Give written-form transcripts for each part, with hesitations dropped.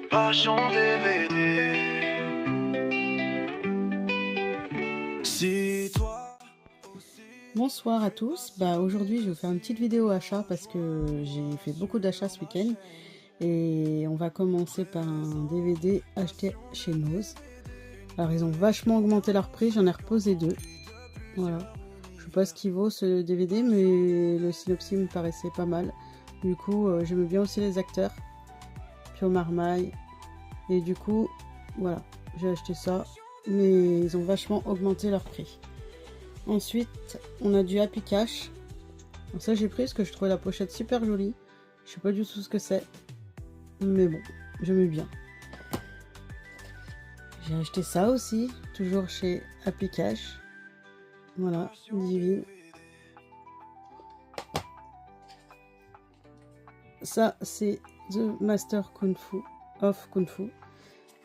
Passion DVD. Si toi... Bonsoir à tous, aujourd'hui je vais vous faire une petite vidéo achat parce que j'ai fait beaucoup d'achats ce week-end et on va commencer par un DVD acheté chez Noz. Alors ils ont vachement augmenté leur prix, j'en ai reposé deux, voilà. Je sais pas ce qu'il vaut ce DVD mais le synopsis me paraissait pas mal, du coup j'aime bien aussi les acteurs, Pio Marmaille, et du coup voilà, j'ai acheté ça mais ils ont vachement augmenté leur prix. Ensuite, on a du Happy Cash. Donc ça, j'ai pris parce que je trouvais la pochette super jolie. Je sais pas du tout ce que c'est. Mais bon, j'aimais bien. J'ai acheté ça aussi, toujours chez Happy Cash. Voilà, divine. Ça, c'est The Master Kung Fu of Kung Fu.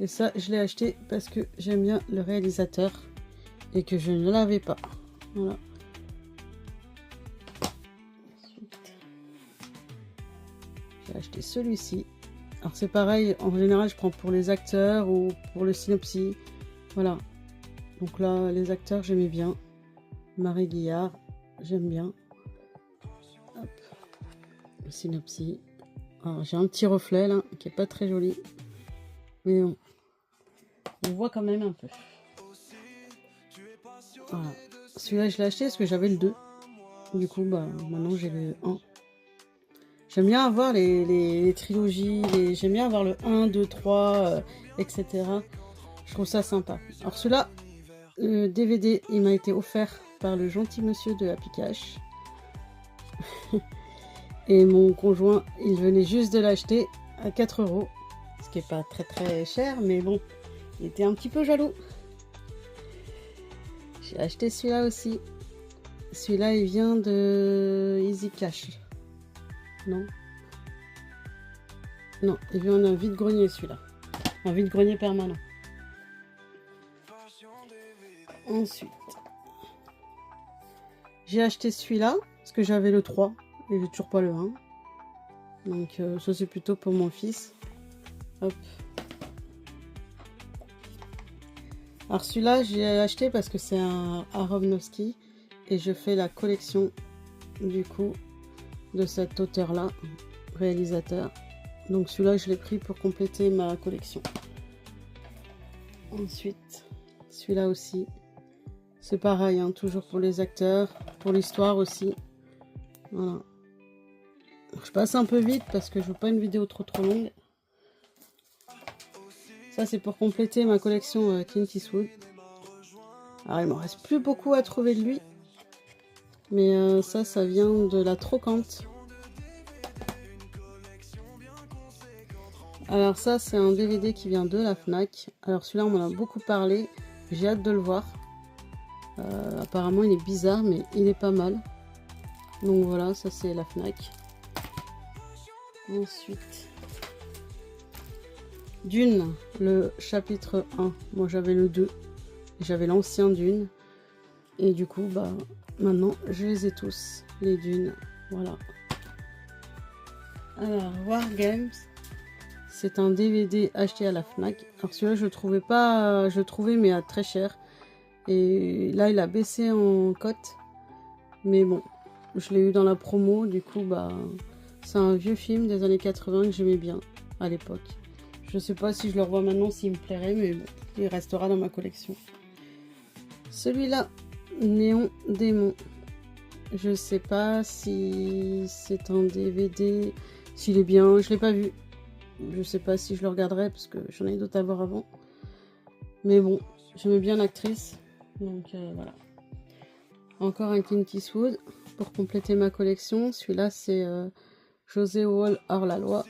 Et ça, je l'ai acheté parce que j'aime bien le réalisateur et que je ne l'avais pas. Voilà. J'ai acheté celui-ci. Alors c'est pareil, en général je prends pour les acteurs ou pour le synopsis. Voilà. Donc là, les acteurs j'aimais bien. Marie Guillard, j'aime bien. Hop. Le synopsis. Alors j'ai un petit reflet là, qui est pas très joli. Mais on voit quand même un peu. Voilà. Celui-là je l'ai acheté parce que j'avais le 2. Du coup, maintenant j'ai le 1. J'aime bien avoir les trilogies, j'aime bien avoir le 1, 2, 3, etc. Je trouve ça sympa. Alors celui-là, le DVD, il m'a été offert par le gentil monsieur de Happy Cash. Et mon conjoint, il venait juste de l'acheter à 4 €. Ce qui n'est pas très très cher, mais bon, il était un petit peu jaloux. J'ai acheté celui-là aussi. Celui-là, il vient de Easy Cash. Non. Non, il vient d'un vide-grenier celui-là. Un vide-grenier permanent. Ensuite, j'ai acheté celui-là parce que j'avais le 3 et j'ai toujours pas le 1. Donc ça c'est plutôt pour mon fils. Hop. Alors celui-là j'ai acheté parce que c'est un Aronofsky et je fais la collection du coup de cet auteur-là, réalisateur. Donc celui-là je l'ai pris pour compléter ma collection. Ensuite, celui-là aussi. C'est pareil, hein, toujours pour les acteurs, pour l'histoire aussi. Voilà. Je passe un peu vite parce que je veux pas une vidéo trop longue. Ça c'est pour compléter ma collection Clint Eastwood. Alors il m'en reste plus beaucoup à trouver de lui. Mais ça vient de la Trocante. Alors ça c'est un DVD qui vient de la Fnac. Alors celui-là on m'en a beaucoup parlé. J'ai hâte de le voir. Apparemment il est bizarre mais il est pas mal. Donc voilà, ça c'est la Fnac. Ensuite, Dune, le chapitre 1. Moi j'avais le 2. J'avais l'ancien Dune. Et du coup, maintenant je les ai tous. Les Dunes. Voilà. Alors, War Games. C'est un DVD acheté à la Fnac. Alors celui-là je le trouvais pas. Je le trouvais mais à très cher. Et là il a baissé en cote. Mais bon, je l'ai eu dans la promo. Du coup, c'est un vieux film des années 80 que j'aimais bien à l'époque. Je sais pas si je le revois maintenant, s'il me plairait, mais bon, il restera dans ma collection. Celui-là, Néon Démon. Je sais pas si c'est un DVD, s'il est bien, je l'ai pas vu. Je sais pas si je le regarderai parce que j'en ai d'autres à voir avant. Mais bon, j'aimais bien l'actrice, donc voilà. Encore un Clint Eastwood pour compléter ma collection. Celui-là, c'est José Wall hors la loi.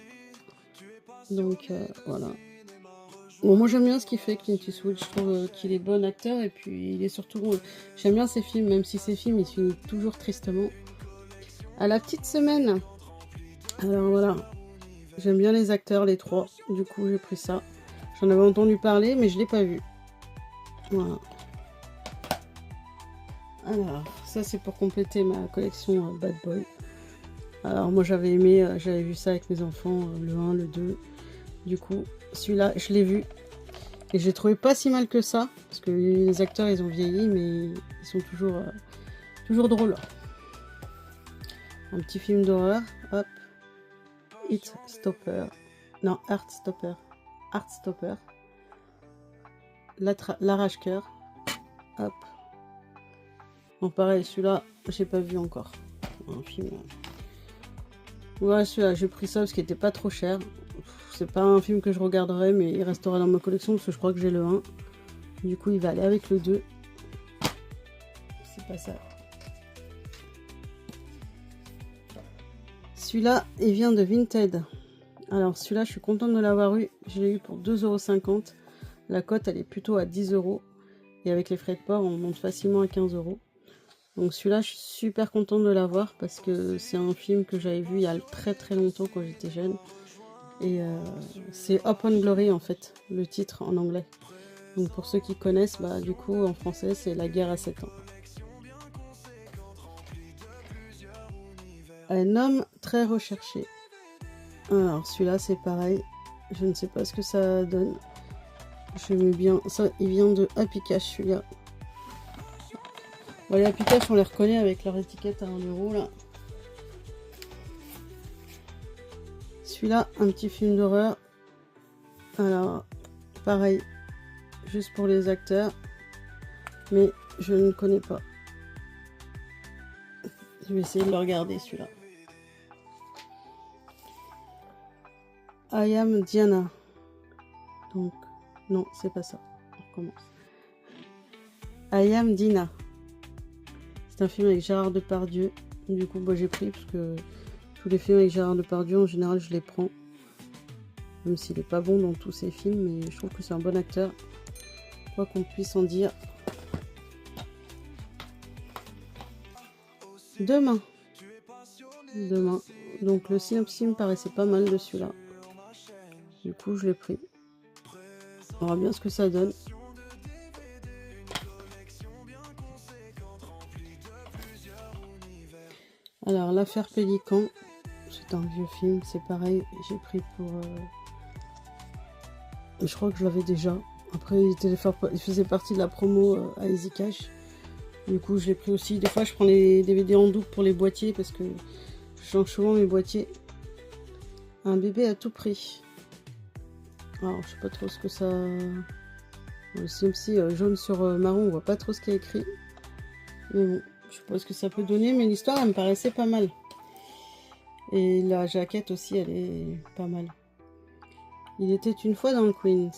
Donc voilà. Bon, moi j'aime bien ce qu'il fait, Clint Eastwood. Je trouve qu'il est bon acteur et puis il est surtout. J'aime bien ses films, même si ses films ils finissent toujours tristement. À la petite semaine. Alors voilà. J'aime bien les acteurs, les trois. Du coup, j'ai pris ça. J'en avais entendu parler, mais je l'ai pas vu. Voilà. Alors, ça c'est pour compléter ma collection Bad Boy. Alors moi j'avais aimé, j'avais vu ça avec mes enfants, le 1, le 2. Du coup, celui-là, je l'ai vu. Et je l'ai trouvé pas si mal que ça. Parce que les acteurs, ils ont vieilli, mais ils sont toujours drôles. Un petit film d'horreur. Hop. Hit Stopper. Non, Heartstopper. Heartstopper. L'arrache-cœur. Hop. Bon, pareil, celui-là, j'ai pas vu encore. Un film. Ouais, celui-là, j'ai pris ça parce qu'il était pas trop cher. C'est pas un film que je regarderai, mais il restera dans ma collection parce que je crois que j'ai le 1. Du coup, il va aller avec le 2. C'est pas ça. Celui-là, il vient de Vinted. Alors, celui-là, je suis contente de l'avoir eu. Je l'ai eu pour 2,50 €. La cote, elle est plutôt à 10 €. Et avec les frais de port, on monte facilement à 15 €. Donc celui-là, je suis super contente de l'avoir parce que c'est un film que j'avais vu il y a très très longtemps quand j'étais jeune. Et c'est Up on Glory en fait, le titre en anglais. Donc pour ceux qui connaissent, bah, du coup en français c'est La guerre à 7 ans. Un homme très recherché. Alors celui-là c'est pareil, je ne sais pas ce que ça donne. J'aime bien, ça il vient de Happy Cash celui-là. Bon, les Happy Cash on les reconnaît avec leur étiquette à 1 € là. Celui-là, un petit film d'horreur. Alors, pareil, juste pour les acteurs. Mais je ne connais pas. Je vais essayer de le regarder celui-là. I Am Diana. Donc, non, c'est pas ça. On recommence. I Am Dina. C'est un film avec Gérard Depardieu. Du coup, j'ai pris parce que tous les films avec Gérard Depardieu, en général, je les prends. Même s'il n'est pas bon dans tous ses films, mais je trouve que c'est un bon acteur. Quoi qu'on puisse en dire. Demain. Donc le synopsis me paraissait pas mal de celui-là. Du coup, je l'ai pris. On verra bien ce que ça donne. Alors, l'affaire Pélican. C'est un vieux film, c'est pareil. J'ai pris pour... Je crois que je l'avais déjà. Après, il faisait partie de la promo à Easy Cash. Du coup, je l'ai pris aussi. Des fois, je prends les DVD en double pour les boîtiers parce que je change souvent mes boîtiers. Un bébé à tout prix. Alors, je sais pas trop ce que ça... Le synopsis jaune sur marron, on voit pas trop ce qu'il y a écrit. Mais bon, je sais pas ce que ça peut donner, mais l'histoire, elle me paraissait pas mal. Et la jaquette aussi, elle est pas mal. Il était une fois dans le Queens.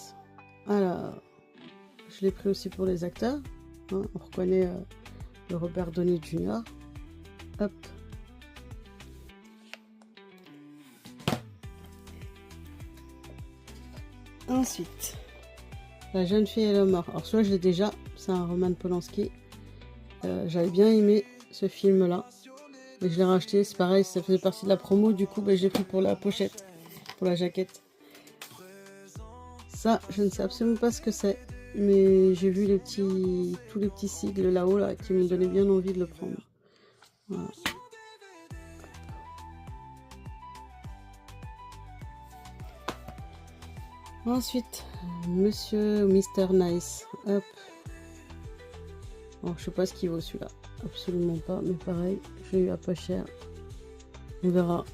Alors, je l'ai pris aussi pour les acteurs. Hein, on reconnaît le Robert Downey Jr. Hop. Ensuite, La jeune fille et l'homme mort. Alors celui-là, je l'ai déjà. C'est un Roman Polanski. J'avais bien aimé ce film-là. Et je l'ai racheté. C'est pareil, ça faisait partie de la promo. Du coup, j'ai pris pour la pochette, pour la jaquette. Ça, je ne sais absolument pas ce que c'est. Mais j'ai vu tous les petits sigles là-haut là, qui me donnaient bien envie de le prendre. Voilà. Ensuite, Monsieur Mr Nice. Hop. Alors, je sais pas ce qu'il vaut celui-là. Absolument pas. Mais pareil, j'ai eu à pas cher. On verra.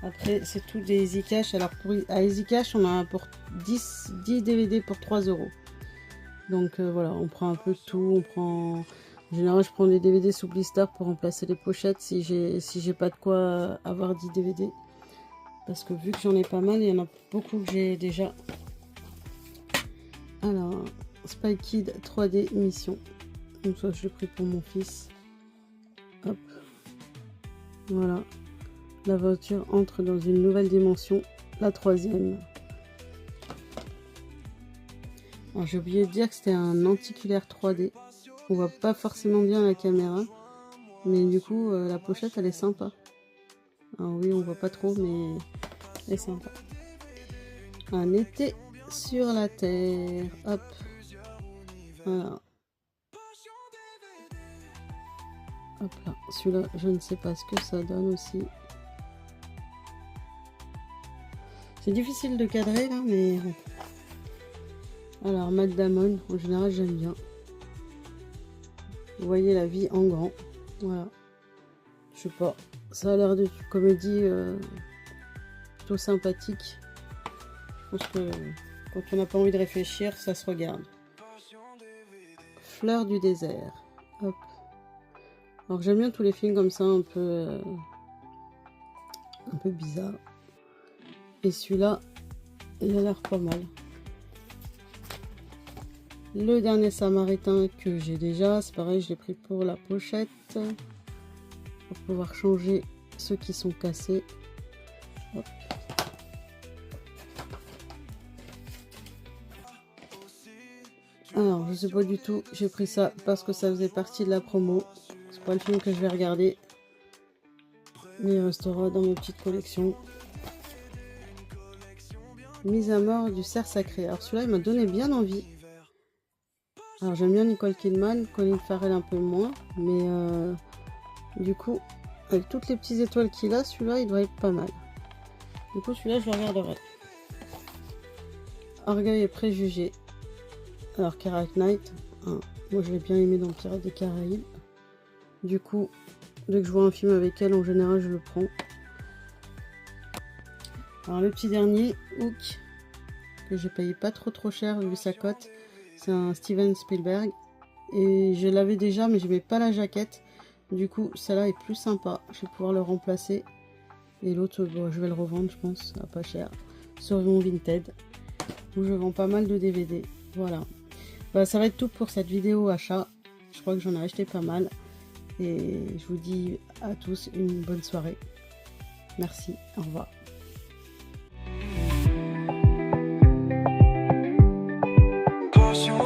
Après, c'est tout des Easy Cash. Alors, à Easy Cash, on a pour 10 DVD pour 3 €. Donc, voilà, on prend un peu de tout. On prend... En général, je prends des DVD sous blister pour remplacer les pochettes si j'ai pas de quoi avoir 10 DVD. Parce que vu que j'en ai pas mal, il y en a beaucoup que j'ai déjà. Alors, Spy Kid 3D Mission. Donc ça, je l'ai pris pour mon fils. Hop. Voilà. La voiture entre dans une nouvelle dimension, la 3e. Alors, j'ai oublié de dire que c'était un anticulaire 3D. On voit pas forcément bien la caméra. Mais du coup, la pochette, elle est sympa. Alors oui, on voit pas trop, mais elle est sympa. Un été sur la Terre. Hop. Voilà. Hop là. Celui-là, je ne sais pas ce que ça donne aussi. C'est difficile de cadrer là, mais bon. Alors, Matt Damon, en général, j'aime bien. Vous voyez la vie en grand. Voilà. Je sais pas. Ça a l'air de comédie plutôt sympathique. Je pense que quand on n'a pas envie de réfléchir, ça se regarde. Fleur du désert. Hop. Alors j'aime bien tous les films comme ça, un peu bizarre. Et celui-là, il a l'air pas mal. Le dernier Samaritain que j'ai déjà, c'est pareil, je l'ai pris pour la pochette. Pour pouvoir changer ceux qui sont cassés. Hop. Alors, je sais pas du tout, j'ai pris ça parce que ça faisait partie de la promo. C'est pas le film que je vais regarder, mais il restera dans ma petite collection. Mise à mort du cerf sacré. Alors celui-là, il m'a donné bien envie. Alors j'aime bien Nicole Kidman, Colin Farrell un peu moins, mais du coup, avec toutes les petites étoiles qu'il a, celui-là, il doit être pas mal. Du coup, celui-là, je le regarderai. Orgueil et préjugés. Alors, Keira Knight, hein, moi je l'ai bien aimé dans Pirates des Caraïbes. Du coup, dès que je vois un film avec elle, en général, je le prends. Alors, le petit dernier, Hook, que j'ai payé pas trop cher vu sa cote. C'est un Steven Spielberg. Et je l'avais déjà, mais je n'aimais pas la jaquette. Du coup, celle-là est plus sympa. Je vais pouvoir le remplacer. Et l'autre, bon, je vais le revendre, je pense, à pas cher. Sur mon Vinted, où je vends pas mal de DVD. Voilà. Bah, ça va être tout pour cette vidéo achat. Je crois que j'en ai acheté pas mal. Et je vous dis à tous une bonne soirée. Merci, au revoir. Passion